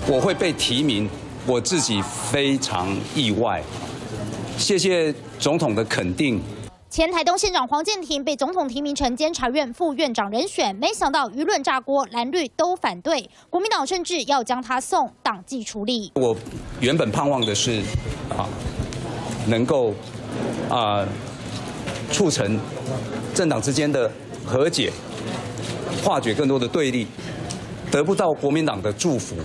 我会被提名，我自己非常意外。谢谢总统的肯定。前台东县长黄健庭被总统提名成监察院副院长人选，没想到舆论炸锅，蓝绿都反对，国民党甚至要将他送党纪处理。我原本盼望的是能够促成政党之间的和解，化解更多的对立，得不到国民党的祝福，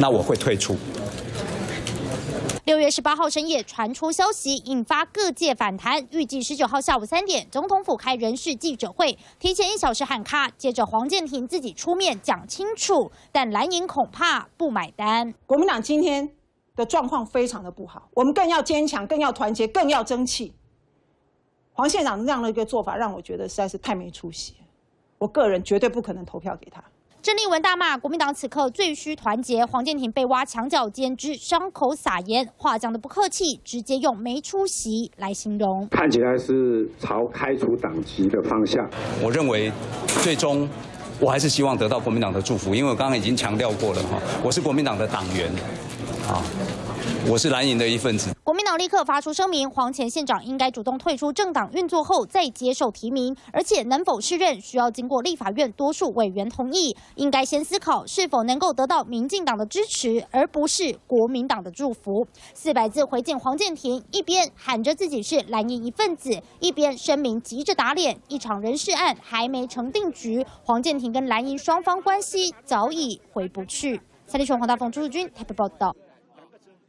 那我会退出。6月18号深夜传出消息，引发各界反弹。预计19号下午3点，总统府开人事记者会，提前1小时喊卡，接着黄健庭自己出面讲清楚，但蓝营恐怕不买单。国民党今天的状况非常的不好，我们更要坚强，更要团结，更要争气。黄县长这样的一个做法，让我觉得实在是太没出息。我个人绝对不可能投票给他。郑丽文大骂国民党此刻最需团结，黄健庭被挖墙角尖之伤口撒盐，话讲的不客气，直接用没出息来形容。看起来是朝开除党籍的方向。我认为最终我还是希望得到国民党的祝福，因为我刚刚已经强调过了我是国民党的党员我是蓝营的一份子。国民党立刻发出声明，黄前县长应该主动退出政党运作后再接受提名，而且能否适任需要经过立法院多数委员同意，应该先思考是否能够得到民进党的支持，而不是国民党的祝福。400字回敬黄健庭，一边喊着自己是蓝营一份子，一边声明急着打脸，一场人事案还没成定局，黄健庭跟蓝营双方关系早已回不去。3立新闻黄大凤、朱淑君台北报道。